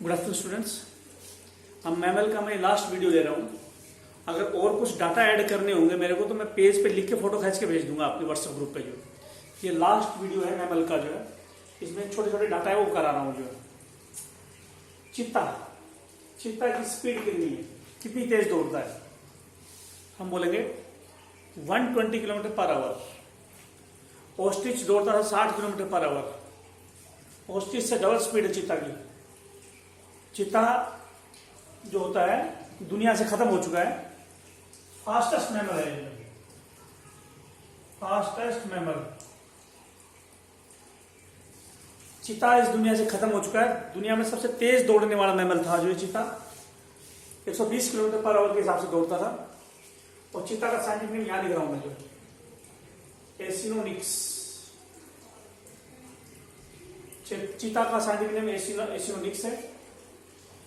Good afternoon students. अब mammal का मैं लास्ट वीडियो दे रहा हूँ। अगर और कुछ डाटा ऐड करने होंगे मेरे को तो मैं पेज पे लिख के फोटो खींच के भेज दूंगा आपके व्हाट्सएप ग्रुप पे। जो ये लास्ट वीडियो है मैमल का जो है, इसमें छोटे छोटे डाटा है वो करा रहा हूँ। जो है चीता, चीता की स्पीड कितनी है, कितनी तेज दौड़ता है, हम बोलेंगे 120 किलोमीटर पर आवर। ऑस्ट्रिच दौड़ता है 60 किलोमीटर पर आवर। ऑस्ट्रिच से डबल स्पीड है चीता की। चीता जो होता है दुनिया से खत्म हो चुका है, फास्टेस्ट मैमल है। फास्टेस्ट मैमल चीता इस दुनिया से खत्म हो चुका है। दुनिया में सबसे तेज दौड़ने वाला मैमल था जो चीता, 120 किलोमीटर पर आवर के हिसाब से दौड़ता था। और चीता का साइंटिफिक नेम यहां लिख रहा हूं मैं, जो एसिनोनिक्स। चीता का साइंटिफिक नेम एसिनोनिक्स है।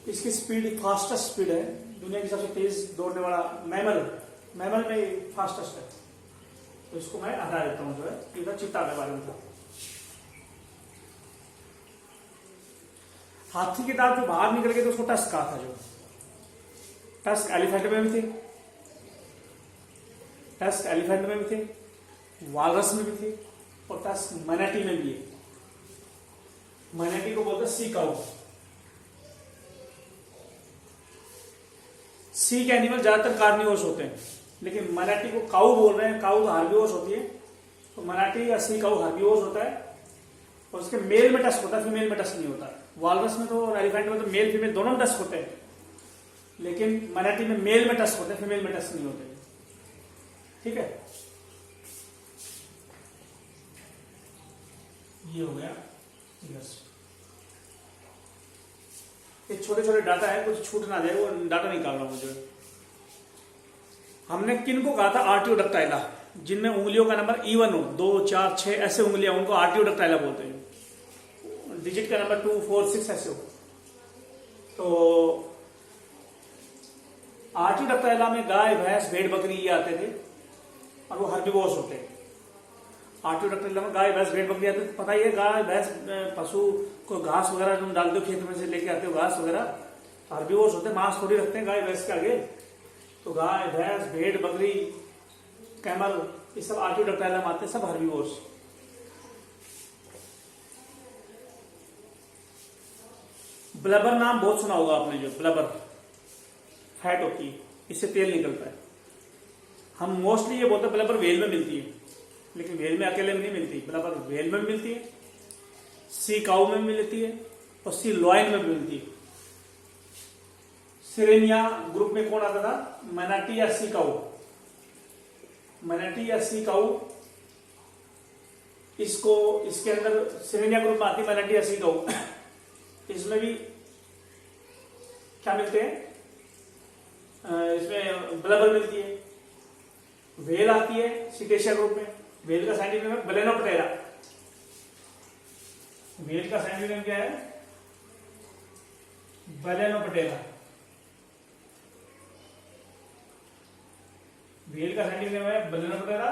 इसकी स्पीड फास्टेस्ट स्पीड है, दुनिया की सबसे तेज दौड़ने वाला मैमल में फास्टेस्ट है। तो इसको मैं हटा देता हूं। जो है इधर चीता के बारे में था। हाथी के दांत जो बाहर निकल गए तो उसको टस्क कहा था। जो टस्क एलिफेंट में भी थे, टस्क एलिफेंट में भी थे, वालरस में भी थे, और टस्क मैनाटी में भी है। मैनाटी को बोलते हैं सी काउ। सी के एनिमल ज्यादातर कार्निवोरस होते हैं, लेकिन मराठी को काऊ बोल रहे हैं। काऊ तो हार्बिवोरस होती है, तो मराठी या सी काऊ हार्बिवोरस होता है। और उसके मेल में टस्क होता है, फीमेल में टस्क नहीं होता है। वालरस में तो और एलिफेंट में तो मेल फीमेल दोनों में टस्क होते हैं, लेकिन मराठी में मेल में टस्क होते हैं, फीमेल में टस्क नहीं होते। ठीक है, ये हो गया। ये छोटे छोटे डाटा है, कुछ छूट ना जाए, वो डाटा निकाल रहा हूं मुझे। हमने किन को कहा था आर्टियोडक्टाइला, जिनमें उंगलियों का नंबर इवन हो, 2, 4, 6 ऐसे उंगलियां, उनको आर्टियोडक्टाइला बोलते हैं। डिजिट का नंबर 2, 4, 6 ऐसे हो। तो आर्टियोडक्टाइला में गाय, भैंस, भेड़, बकरी ये आते थे, और वो हर्बिवोरस होते हैं। आर्टियोडक्टाइला में गाय, भैंस, भेड़, बकरी आते थे। पता ही है, गाय भैंस पशु को घास वगैरह तुम डालते हो, खेत में से लेके आते हो घास वगैरह, हर्बिवोरस होते हैं। मांस थोड़ी रखते हैं गाय भैंस के आगे। तो गाय, भैंस, भेड़, बकरी, कैमल, ये सब आर्टियोडक्टाइला में आते हैं, सब हर्बिवोरस। ब्लबर नाम बहुत सुना होगा आपने। जो ब्लबर फैट होती है, इससे तेल निकलता है। हम मोस्टली ये बोलते हैं ब्लबर व्हेल में मिलती है, लेकिन व्हेल में अकेले में नहीं मिलती। ब्लबर व्हेल में मिलती है, सी काऊ में मिलती है, और सी लॉयन में भी मिलती है। सिरेनिया ग्रुप में कौन आता था? मैनाटी या सी काऊ। मैनाटी या सी काऊ, इसको इसके अंदर सिरेनिया ग्रुप में आती है मैनाटी या सी काऊ। इसमें भी क्या मिलते हैं? इसमें ब्लबर मिलती है। व्हेल आती है सिटेशिया ग्रुप में। व्हेल का साइंटिफिक नेम है बेलेनोप्टेरा। व्हेल का साइंटिफिक नेम क्या है? बेलेनोप्टेरा। व्हेल का साइंटिफिक नेम है बेलेनोप्टेरा,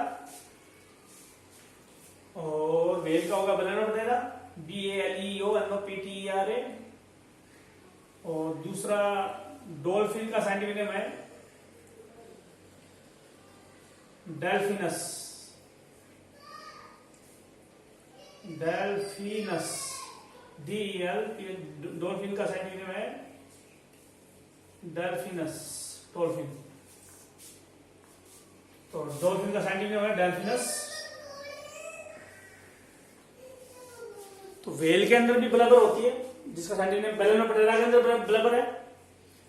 और व्हेल का होगा बेलेनोप्टेरा, BALEONOPTERA। और दूसरा डॉल्फिन का साइंटिफिक नेम है डेल्फिनस। Delphinus, DEL। डॉल्फिन का साइंटिफिक नेम है डेल्फिनस, डॉल्फिन। तो डॉल्फिन का साइंटिफिक नेम है डेल्फिनस। तो व्हेल के अंदर भी ब्लबर होती है, जिसका साइंटिफिक नेम बेलेनोप्टेरा के अंदर ब्लबर है।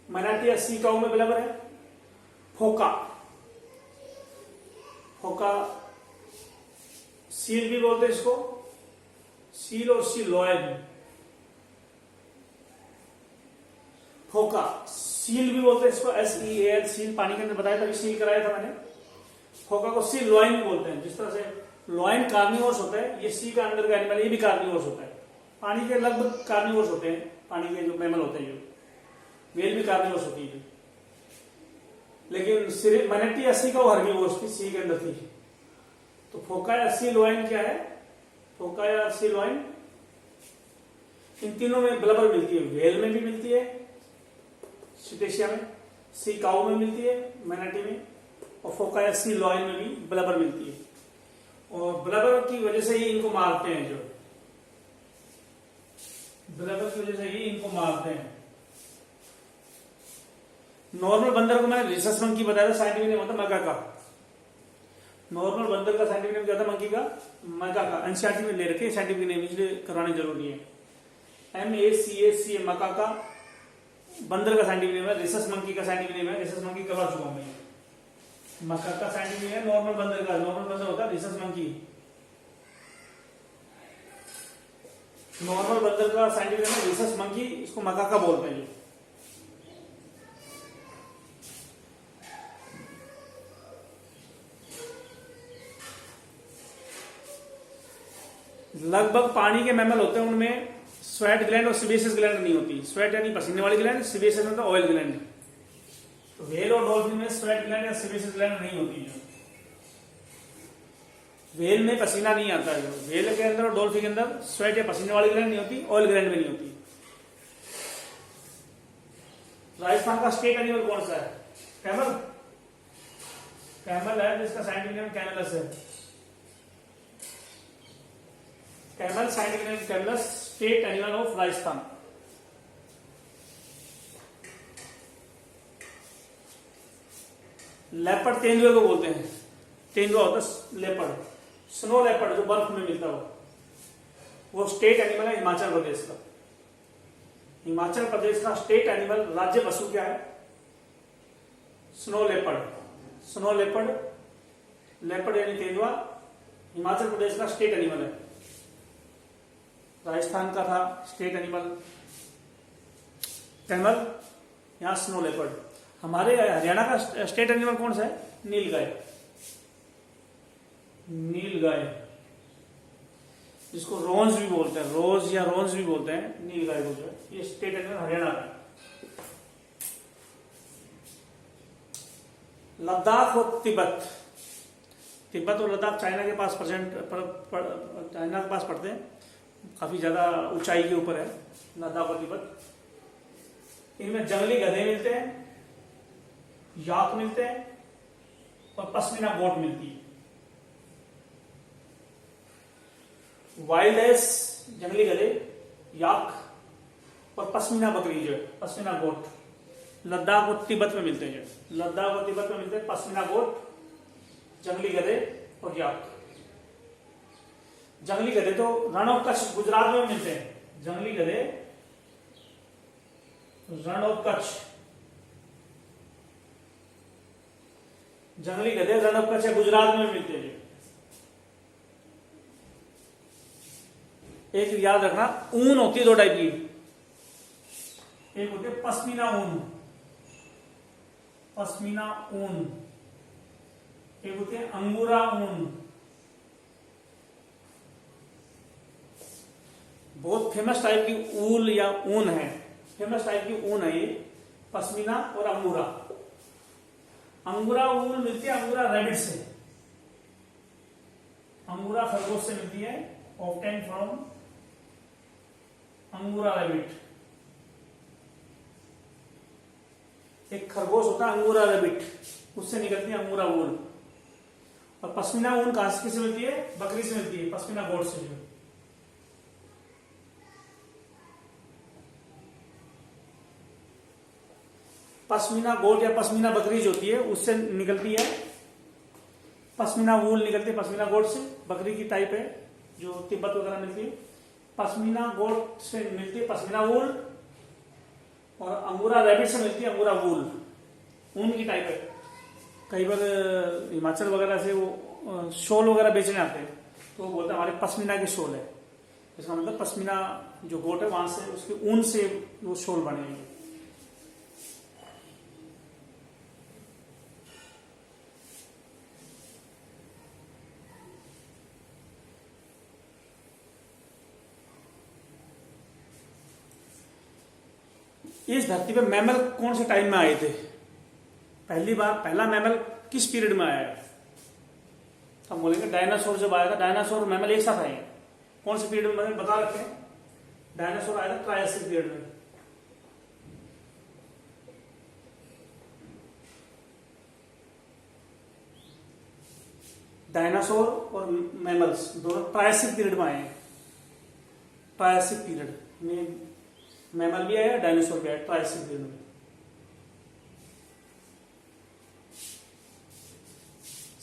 मराठी या सी काऊ में ब्लबर है। फोका, फोका सील भी बोलते हैं इसको, सील और सी लॉयन। फोका सील भी बोलते हैं इसको, SEAL, सील। पानी के अंदर बताया था, सील कराया था मैंने। फोका को सी लॉयन भी बोलते हैं। जिस तरह से लॉयन कार्निवोरस होता है, ये सी का अंदर का एनिमल, ये भी कार्निवोरस होता है। पानी के लगभग कार्निवोरस होते हैं, पानी के जो मैमल होते हैं। जो व्हेल भी कार्निवोरस होती है, लेकिन मैनाटी या सी का वो हर्बिवोरस थी, सी के अंदर थी। तो फोका या सी लॉयन क्या है? फोका या सी लॉयन इन तीनों में ब्लबर मिलती है। व्हेल में भी मिलती है सिटेशिया में, सी काऊ में मिलती है मैनाटी में, और फोका या सी लॉयन में भी ब्लबर मिलती है। और ब्लबर की वजह से ही इनको मारते हैं, जो ब्लबर की वजह से ही इनको मारते हैं। नॉर्मल बंदर को मैंने रिसस मंकी बताया था, साइंटिफिक नेम होता मकाका। नॉर्मल बंदर का साइंटिफिक नेम क्या था मंकी का? मकाका। एनसीईआरटी में ले रखे साइंटिफिक नेम, इसलिए करवाने जरूरी है। MACACA मकाका बंदर का साइंटिफिक नेम है। रिसस मंकी का साइंटिफिक नेम है, रिसस मंकी करवा चुका हूं मैं। मकाका साइंटिफिक है नॉर्मल बंदर का। नॉर्मल बंदर होता है रिसस मंकी। नॉर्मल बंदर का साइंटिफिक नेम है रिसस मंकी, इसको मकाका बोलते हैं। लगभग पानी के मैमल होते हैं, उनमें स्वेट ग्लैंड और सिबेसियस ग्लैंड नहीं होती। स्वेट यानी पसीने वाली ग्लैंड, सिबेसियस मतलब ऑयल ग्लैंड। तो व्हेल और डॉल्फिन में स्वेट ग्लैंड या सिबेसियस ग्लैंड नहीं होती है। व्हेल में पसीना नहीं आता है। व्हेल के अंदर और डॉल्फिन के अंदर स्वेट या पसीने वाली ग्लैंड नहीं होती, ऑयल ग्लैंड में नहीं होती। राजस्थान का स्टेट एनिमल कौन सा है? कैमल। कैमल है, जिसका साइंटिफिक नेम कैमलस है। Camel scientific name Camelus, state animal of Rajasthan. Leopard तेंदुए को बोलते हैं। तेंदुआ होता है लेपर्ड, स्नो लेपर्ड जो बर्फ में मिलता हो, वो स्टेट एनिमल है हिमाचल प्रदेश का। हिमाचल प्रदेश का स्टेट एनिमल, राज्य पशु क्या है? Snow leopard. Snow leopard, leopard यानी तेंदुआ हिमाचल प्रदेश का स्टेट एनिमल है। राजस्थान का था स्टेट एनिमल कैमल, यहां स्नो लेपर्ड। हमारे हरियाणा का स्टेट एनिमल कौन सा है? नीलगाय। नीलगाय, जिसको रोंज भी बोलते हैं, रोज या रोंज भी बोलते हैं नीलगाय को, जो है ये स्टेट एनिमल हरियाणा का। लद्दाख और तिब्बत। तिब्बत और लद्दाख चाइना के पास चाइना के पास पड़ते हैं, काफी ज्यादा ऊंचाई के ऊपर है लद्दाख और तिब्बत। इनमें जंगली गधे मिलते हैं, याक मिलते हैं और पश्मीना गोट मिलती है। वाइल्ड एस, जंगली गधे, याक और पश्मीना बकरी, जो है पश्मीना गोट, लद्दाख और तिब्बत में मिलते हैं। जो लद्दाख और तिब्बत में मिलते हैं पश्मीना गोट, जंगली गधे और याक। जंगली गधे तो रण ऑफ कच्छ गुजरात में मिलते हैं। जंगली गधे रण ऑफ कच्छ, जंगली गधे रण ऑफ कच्छ गुजरात में मिलते हैं। एक याद रखना, ऊन होती है दो टाइप की। एक होती है पश्मीना ऊन, पश्मीना ऊन। एक होती है अंगूरा ऊन। बहुत फेमस टाइप की ऊल या ऊन है, फेमस टाइप की ऊन है ये, पश्मीना और अंगूरा। अंगूरा ऊन मिलती है अंगूरा रैबिट से, अंगूरा खरगोश से मिलती है, ऑब्टेन फ्रॉम अंगूरा रैबिट। एक खरगोश होता है अंगूरा रैबिट, उससे निकलती है अंगूरा ऊन। और पश्मीना ऊन कहां से किससे मिलती है? बकरी से मिलती है, पश्मीना गोट से। जो पश्मीना गोट या पश्मीना बकरी जो होती है उससे निकलती है पश्मीना वूल, निकलती है पश्मीना गोट से। बकरी की टाइप है जो तिब्बत वगैरह मिलती है। पश्मीना गोट से मिलती है पश्मीना वूल, और अंगूरा रैबिट से मिलती है अंगूरा वूल। ऊन की टाइप है। कई बार हिमाचल वगैरह से वो शॉल वगैरह बेचने आते हैं, तो वो बोलते हैं हमारे पश्मीना के शॉल है। इसका मतलब पश्मीना जो गोट है वहां से, उसके ऊन से वो शॉल बने हैं। इस धरती पे मैमल कौन से टाइम में आए थे? पहला मैमल किस पीरियड में आया है? हम बोलेंगे डायनासोर जब आया था। डायनासोर और मैमल एक साथ आए। कौन से पीरियड में बता रखे हैं? डायनासोर आया था ट्रायसिक पीरियड में। डायनासोर और मैमल्स दोनों ट्रायसिक पीरियड में आए हैं। ट्रायसिक पीरियड में मैमल भी आया, डायनासोर भी आया ट्रायसिक पीरियड में।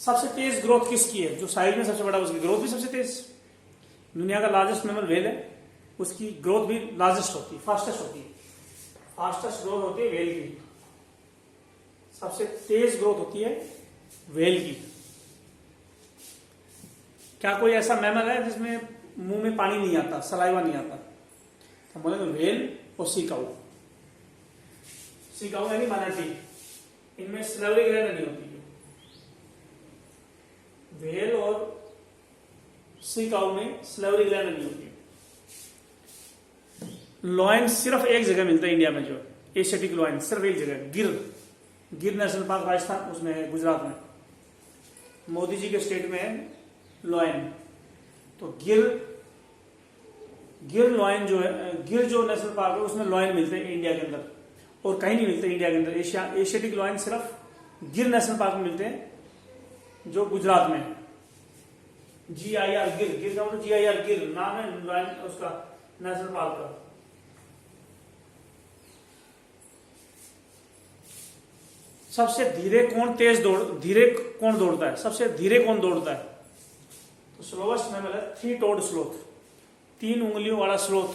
सबसे तेज ग्रोथ किसकी है? जो साइज में सबसे बड़ा उसकी ग्रोथ भी सबसे तेज। दुनिया का लार्जेस्ट मैमल व्हेल है, उसकी ग्रोथ भी लार्जेस्ट होती है, फास्टेस्ट होती है। फास्टेस्ट ग्रोथ होती है व्हेल की, सबसे तेज ग्रोथ होती है व्हेल की। क्या कोई ऐसा मैमल है जिसमें मुंह में पानी नहीं आता, सलाइवा नहीं आता? तो बोले व्हेल और सी काऊ। सी काऊ यानी मानाटी, इनमें स्लवरी ग्लैंड नहीं होती है। व्हेल और सी काऊ में स्लवरी ग्लैंड नहीं होती है। लॉयन सिर्फ एक जगह मिलता है इंडिया में, जो एशियाटिक लॉयन सिर्फ एक जगह, गिर नेशनल पार्क राजस्थान, उसमें गुजरात में, मोदी जी के स्टेट में है लॉयन। तो गिर लॉयन जो है, गिर जो नेशनल पार्क है उसमें लॉयन मिलते हैं इंडिया के अंदर, और कहीं नहीं मिलते इंडिया के अंदर। एशियाटिक लॉयन सिर्फ गिर नेशनल पार्क में मिलते हैं, जो गुजरात में है। GIR गिर का मतलब GIR गिर नाम है लॉयन उसका, नेशनल पार्क का। सबसे धीरे कौन दौड़ता है? सबसे धीरे कौन दौड़ता है? तो स्लोवेस्ट मैमल है थ्री टोड स्लोथ, 3 उंगलियों वाला sloth,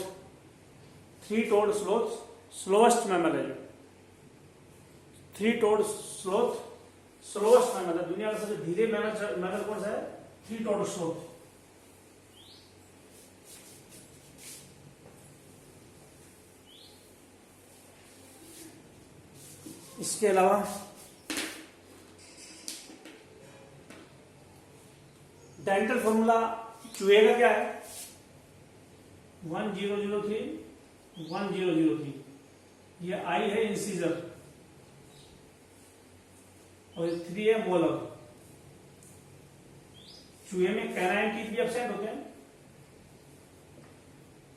three toed sloth slowest mammal है। जो three toed sloth slowest mammal है। दुनिया का सबसे धीरे मैमल कौन सा है? Three toed sloth. इसके अलावा डेंटल फॉर्मूला चूहे का क्या है? 1003 1003। ये आई है इंसीजर और 3 है मोलर। चूहे में कैनाइन टीथ भी एब्सेंट होते हैं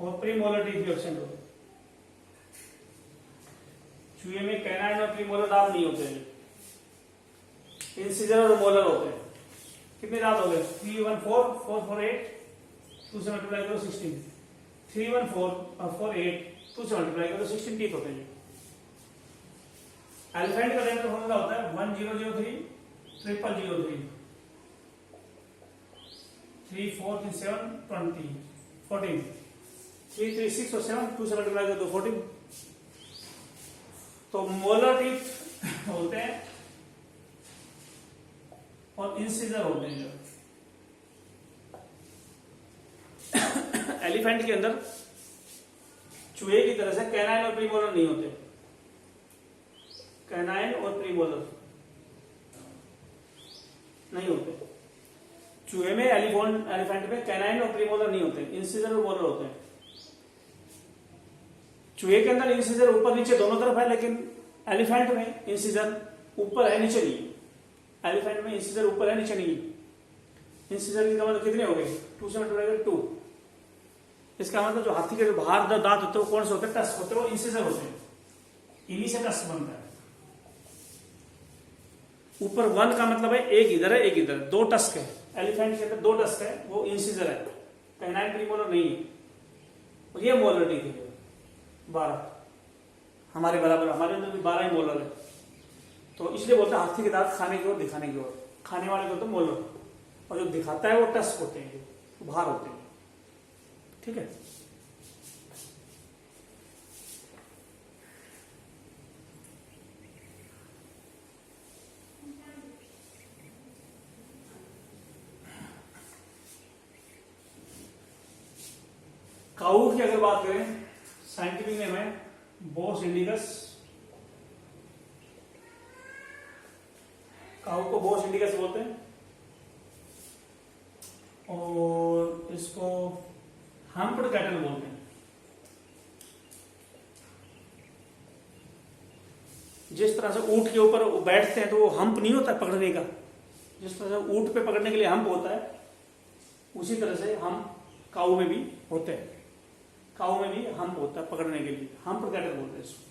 और प्रीमोलर टीथ भी एब्सेंट होते हैं। चूहे में कैनाइन और प्रीमोलर दांत नहीं होते हैं, इंसीजर और मोलर होते हैं। कितने दांत हो गए? 314 448 2 से मल्टीप्लाई करो 16, 314 2 से मल्टीप्लाई करो 16 टीथ होते हैं। एलिफेंट का डेंटल फॉर्मूला होता है 1003 0003 3 4 3 7 20 14 3 3 6 और 7 2 से मल्टीप्लाई करो 14। तो मोलर टीथ होते हैं और इंसीजर होते हैं। जो एलिफेंट के अंदर चूहे की तरह से कैनाइन और प्रीमोलर नहीं होते। कैनाइन और प्रीमोलर नहीं होते चूहे में। एलिफेंट में कैनाइन और प्रीमोलर नहीं होते, इंसीजर और मोलर होते हैं। चूहे के अंदर इंसीजर ऊपर नीचे दोनों तरफ है, लेकिन एलिफेंट में इंसीजर ऊपर है नीचे नहीं। एलिफेंट में इंसीजर ऊपर है नीचे नहीं। इंसीजर की मतलब कितने हो गए? 2 से मल्टीप्लाई 2। इसका मतलब जो हाथी के जो बाहर दांत होते हैं वो कौन से होते हैं? टस्क होते हैं, वो इंसीजर होते हैं। इन्हीं से टस्क बनता है। ऊपर 1 का मतलब है एक इधर है एक इधर, 2 टस्क है। एलिफेंट के अंदर 2 टस्क है, वो इंसीजर है। कैनाइन प्रीमोलर नहीं है। और ये मोलर टीथ है 12, हमारे बराबर। हमारे अंदर भी 12 ही मोलर है। तो इसलिए बोलते हैं हाथी के दांत खाने की ओर दिखाने की ओर। खाने वाले को तो मोलर, और जो दिखाता है वो टस्क होते हैं, जो बाहर होते हैं। ठीक है। काऊ की अगर बात करें, साइंटिफिक नेम है बोस इंडिकस। काऊ को बोस इंडिकस बोलते हैं, और इसको हम्प्ड कैटल बोलते हैं। जिस तरह से ऊंट के ऊपर बैठते हैं तो वो हम्प नहीं होता पकड़ने का, जिस तरह से ऊंट पे पकड़ने के लिए हम्प होता है, उसी तरह से हम काऊ में भी होते हैं। काऊ में भी हम्प होता है पकड़ने के लिए, हम्प कैटर बोलते हैं इसको।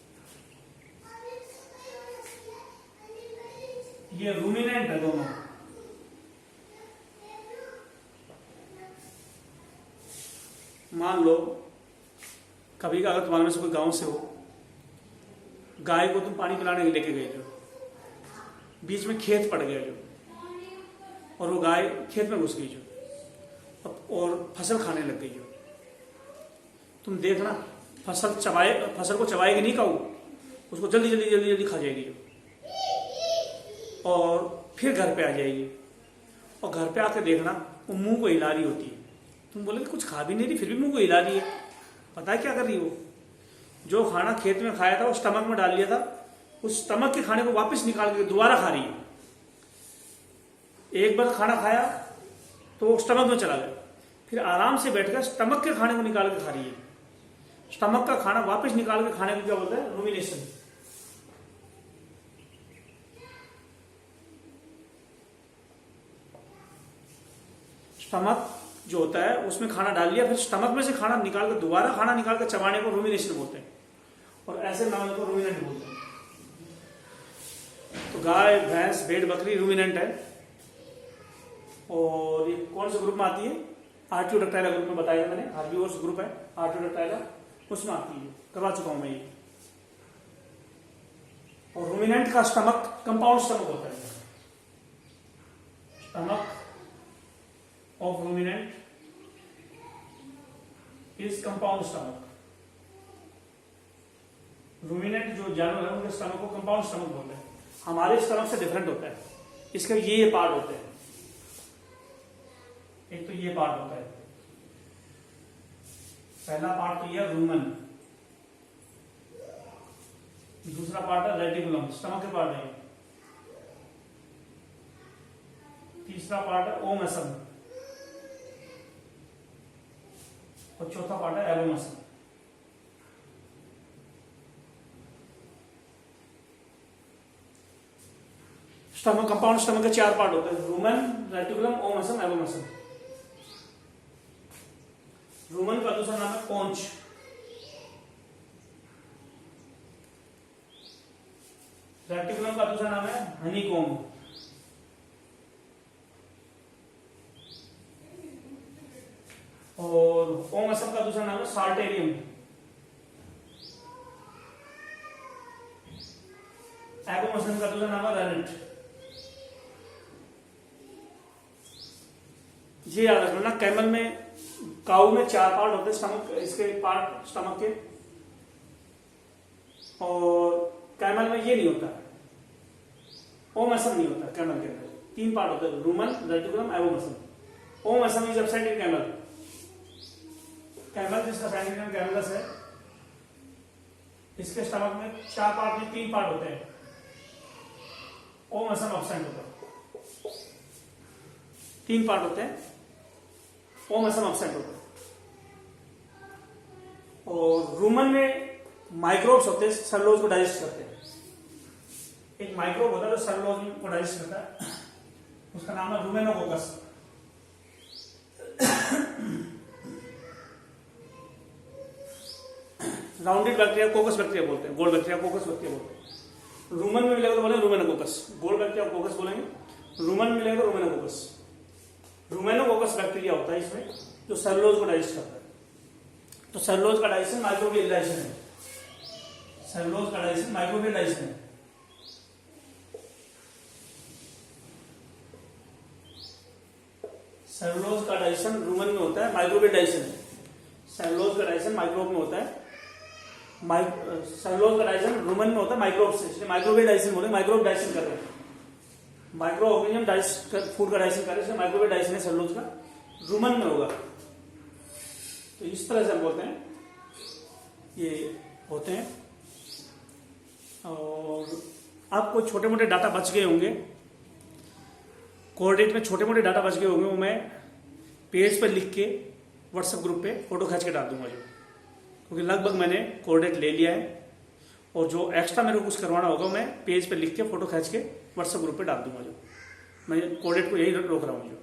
ये रूमिनेंट है दोनों। मान लो कभी का अगर तुम्हारे में से कोई गांव से हो, गाय को तुम पानी पिलाने के लेके गए जो, बीच में खेत पड़ गया जो, और वो गाय खेत में घुस गई जो, और फसल खाने लग गई जो, तुम देखना फसल को चबाएगी नहीं काऊ, उसको जल्दी जल्दी जल्दी जल्दी खा जाएगी जो, और फिर घर पे आ जाएगी, और घर पे आके देखना वो मुंह को हिला रही होती है। तुम बोले कुछ खा भी नहीं रही फिर भी मुंह को हिला रही है, पता है क्या कर रही हो? जो खाना खेत में खाया था वो स्टमक में डाल लिया था, उस स्टमक के खाने को वापस निकाल के दोबारा खा रही है। एक बार खाना खाया तो वो स्टमक में चला गया, फिर आराम से बैठकर स्टमक के खाने को निकाल के खा रही है। स्टमक का खाना वापस निकाल के खाने को क्या बोलते हैं? रूमिनेशन। स्टमक जो होता है उसमें खाना डाल लिया, फिर स्टमक में से खाना निकाल कर दोबारा खाना निकाल कर चबाने को रूमिनेशन बोलते हैं, और ऐसे मैमल को रूमिनेंट बोलते हैं। तो गाय, भैंस, भेड़, बकरी रूमिनेंट है। और ये कौन से ग्रुप में आती है? आर्टियोडक्टाइला ग्रुप में बताया मैंने, हार्बीवोर्स ग्रुप है आर्टियोडक्टाइला, उसमें आती है, करवा चुका हूं मैं ये। और रूमिनेंट का स्टमक कंपाउंड स्टमक होता है। Stomach of ruminant is compound stomach। Ruminant जो जानवर है उनके स्टमक को कंपाउंड स्टमक बोलते हैं। हमारे स्टमक से डिफरेंट होता है, इसके ये पार्ट होते हैं। एक तो ये पार्ट होता है, पहला पार्ट तो ये रूमन, दूसरा पार्ट है रेटिकुलम, स्टमक के पार्ट है, तीसरा पार्ट है ओमसम, और चौथा पार्ट है एबोमसम। स्टमक, कंपाउंड स्टमक के 4 पार्ट होते हैं, रूमन, रेटिकुलम, ओमसम, एबोमसम। रूमन का दूसरा नाम है पोंच, रेटिकुलम का दूसरा नाम है हनीकॉम्ब, और ओमसम का दूसरा नाम है साल्टेरियम, एबोमसम का दूसरा नाम है रेनेट। ये याद रखना, कैमल में, काऊ में 4 पार्ट होते हैं स्टमक, इसके पार्ट स्टमक के, और कैमल में ये नहीं होता, ओमसम नहीं होता कैमल के अंदर। 3 पार्ट होते हैं, rumen, reticulum, abomasum. Omasum is absent in camel. Camel जिसका साइंटिफिक नेम कैमलस है, इसके स्टमक में 4 पार्ट में 3 पार्ट होते हैं, ओमसम एब्सेंट होता है। 3 पार्ट होते हैं, ओमसम एब्सेंट होता है। और रूमन में माइक्रोब्स होते हैं, सेलुलोज को डाइजेस्ट करते हैं। एक माइक्रोब होता है जो सेलुलोज को डाइजेस्ट करता है, उसका नाम है रूमेनोकोकस। राउंडेड बैक्टीरिया कोकस बैक्टीरिया बोलते हैं, गोल्ड बैक्टीरिया कोकस बैक्टीरिया बोलते हैं। रूमन में मिलेगा तो बोलेंगे रूमेनोकोकस, गोल्ड बैक्टीरिया कोकस बोलेंगे, रूमन में मिलेगा तो रूमेनोकोकस। रूमेनोकोकस बैक्टीरिया होता है इसमें जो सेलुलोज को डाइजेस्ट करता है। तो सेलुलोज का डाइजेशन माइक्रोबियल डाइजेशन है, सेलुलोज का डाइजेशन माइक्रोबियल डाइजेशन है। सेलुलोज का डाइजेशन रूमन में होता है, माइक्रोबियल डाइजेशन है। सेलुलोज का डाइजेशन माइक्रोब में होता है, सेलुलोज का डाइजेशन रूमन में होता है माइक्रोब से, इसलिए माइक्रोबियल डाइजेशन बोले, माइक्रोब डाइजेशन कर रहे हैं। माइक्रो ऑर्गेनिज्म डाइजेस्ट फूड का डाइजेशन कर रहे हैं, इसलिए माइक्रोबियल डाइजेशन है सेलुलोज का, रूमन में होगा। तो इस तरह से हम बोलते हैं ये होते हैं। और आपको छोटे मोटे डाटा बच गए होंगे, कोऑर्डिनेट में छोटे मोटे डाटा बच गए होंगे, वो मैं पेज पर लिख के व्हाट्सएप ग्रुप पे फोटो खींच के डाल दूंगा जो, क्योंकि लगभग मैंने कोऑर्डिनेट ले लिया है। और जो एक्स्ट्रा मेरे को कुछ करवाना होगा मैं पेज पे लिख के फोटो खींच के व्हाट्सएप ग्रुप पे डाल दूंगा जो, मैं कोऑर्डिनेट को यही रोक रहा हूँ जो।